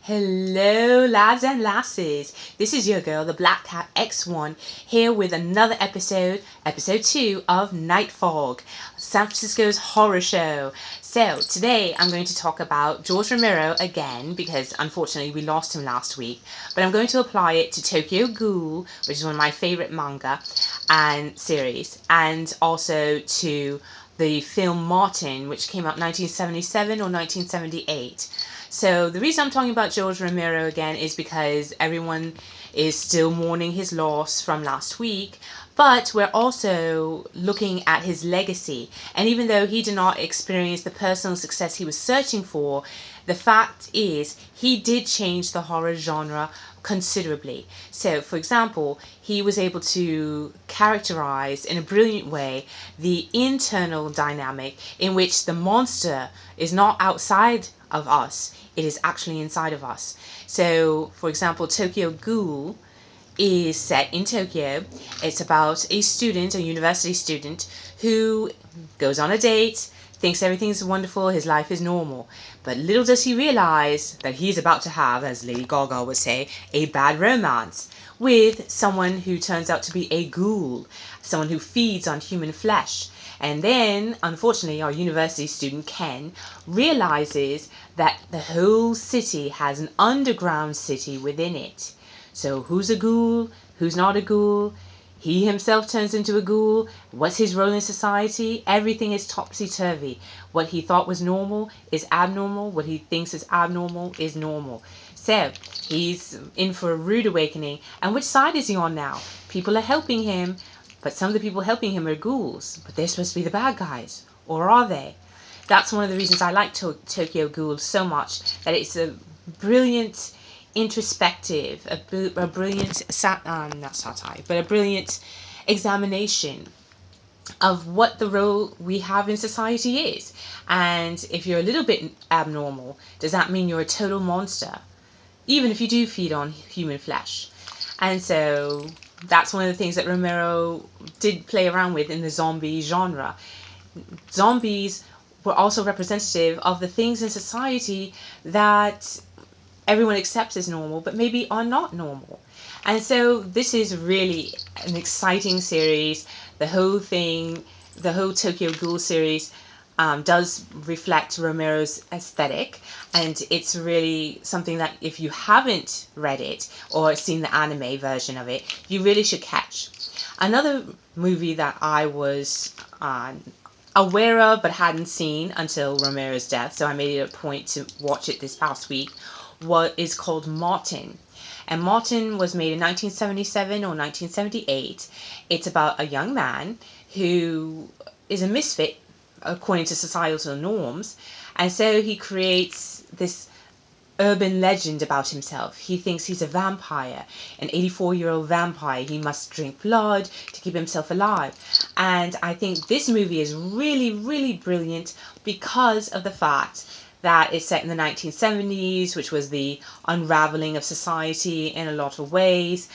Hello, lads and lasses. This is your girl, the Black Cat X1, here with another episode 2 of Night Fog, San Francisco's horror show. So, today I'm going to talk about George Romero again, because unfortunately we lost him last week, but I'm going to apply it to Tokyo Ghoul, which is one of my favorite manga and series, and also to the film Martin, which came out 1977 or 1978. So the reason I'm talking about George Romero again is because everyone is still mourning his loss from last week, but we're also looking at his legacy. And even though he did not experience the personal success he was searching for, the fact is he did change the horror genre considerably. So, for example, he was able to characterize in a brilliant way the internal dynamic in which the monster is not outside of us, it is actually inside of us. So, for example, Tokyo Ghoul is set in Tokyo. It's about a student, a university student, who goes on a date, thinks everything's wonderful, his life is normal. But little does he realize that he's about to have, as Lady Gaga would say, a bad romance with someone who turns out to be a ghoul, someone who feeds on human flesh. And then, unfortunately, our university student Ken realizes that the whole city has an underground city within it. So who's a ghoul? Who's not a ghoul? He himself turns into a ghoul. What's his role in society? Everything is topsy-turvy. What he thought was normal is abnormal. What he thinks is abnormal is normal. So he's in for a rude awakening. And which side is he on now? People are helping him, but some of the people helping him are ghouls. But they're supposed to be the bad guys. Or are they? That's one of the reasons I like Tokyo Ghoul so much. That it's a brilliant introspective, a brilliant not satire, but a brilliant examination of what the role we have in society is. And if you're a little bit abnormal, does that mean you're a total monster? Even if you do feed on human flesh. And so that's one of the things that Romero did play around with in the zombie genre. Zombies were also representative of the things in society that everyone accepts as normal, but maybe are not normal. And so this is really an exciting series. The whole thing, the whole Tokyo Ghoul series does reflect Romero's aesthetic, and it's really something that if you haven't read it or seen the anime version of it, you really should catch. Another movie that I was aware of but hadn't seen until Romero's death, so I made it a point to watch it this past week, what is called Martin. And Martin was made in 1977 or 1978. It's about a young man who is a misfit according to societal norms, and so he creates this urban legend about himself. He thinks he's a vampire, an 84-year-old vampire. He must drink blood to keep himself alive. And I think this movie is really, really brilliant because of the fact that it's set in the 1970s, which was the unraveling of society in a lot of ways,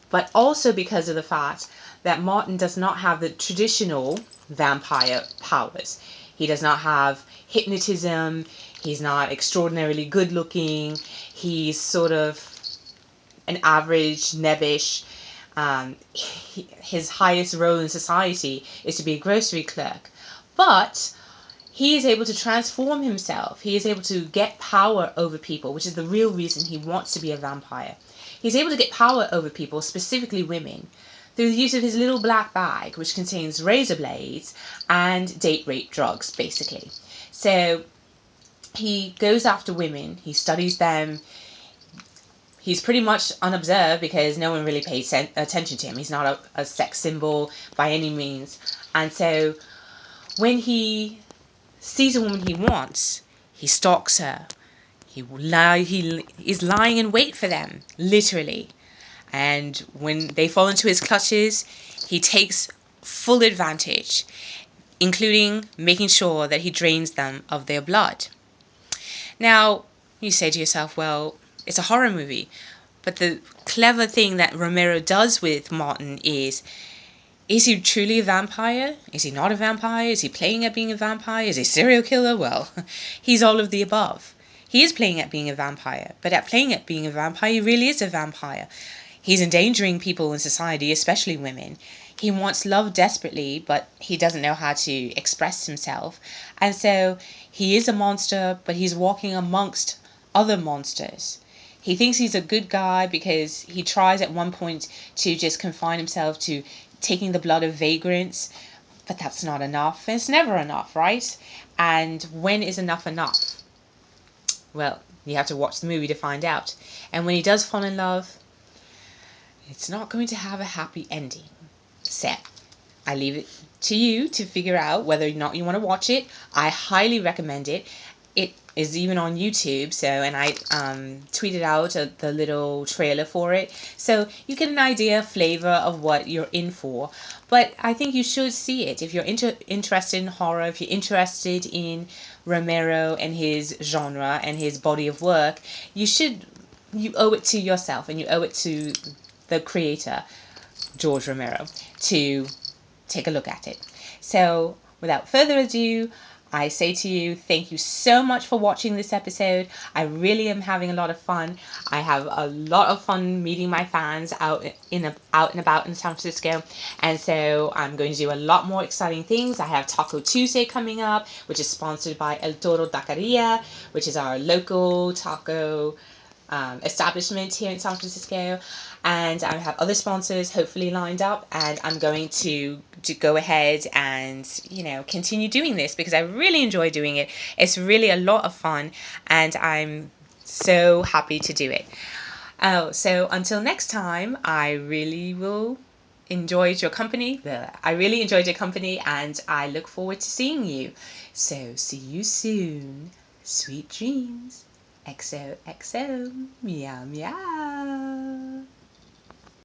but also because of the fact that Martin does not have the traditional vampire powers. He does not have hypnotism, he's not extraordinarily good looking, he's sort of an average, nebbish. His highest role in society is to be a grocery clerk. But he is able to transform himself. He is able to get power over people, which is the real reason he wants to be a vampire. He's able to get power over people, specifically women, through the use of his little black bag, which contains razor blades and date rape drugs, basically. So he goes after women, he studies them. He's pretty much unobserved because no one really pays attention to him. He's not a sex symbol by any means. And so when he sees a woman he wants, he stalks her. He is lying in wait for them, literally. And when they fall into his clutches, he takes full advantage, including making sure that he drains them of their blood. Now, you say to yourself, well, it's a horror movie. But the clever thing that Romero does with Martin is he truly a vampire? Is he not a vampire? Is he playing at being a vampire? Is he a serial killer? Well, he's all of the above. He is playing at being a vampire, but at playing at being a vampire, he really is a vampire. He's endangering people in society, especially women. He wants love desperately, but he doesn't know how to express himself. And so he is a monster, but he's walking amongst other monsters. He thinks he's a good guy because he tries at one point to just confine himself to taking the blood of vagrants, but that's not enough. It's never enough, right? And when is enough enough? Well, you have to watch the movie to find out. And when he does fall in love, it's not going to have a happy ending. So, I leave it to you to figure out whether or not you want to watch it. I highly recommend it. It is even on YouTube, so, and I tweeted out the little trailer for it, so you get an idea, flavor of what you're in for. But I think you should see it if you're interested in horror, if you're interested in Romero and his genre and his body of work. You owe it to yourself, and you owe it to the creator, George Romero, to take a look at it. So, without further ado, I say to you, thank you so much for watching this episode. I really am having a lot of fun. I have a lot of fun meeting my fans out and about in San Francisco, and so I'm going to do a lot more exciting things. I have Taco Tuesday coming up, which is sponsored by El Toro Taqueria, which is our local taco establishment here in San Francisco, and I have other sponsors hopefully lined up, and I'm going to go ahead and continue doing this because I really enjoy doing it. It's really a lot of fun, and I'm so happy to do it. Oh, so until next time, I really will enjoyed your company. I really enjoyed your company, and I look forward to seeing you. So see you soon. Sweet dreams. XOXO. Meow meow.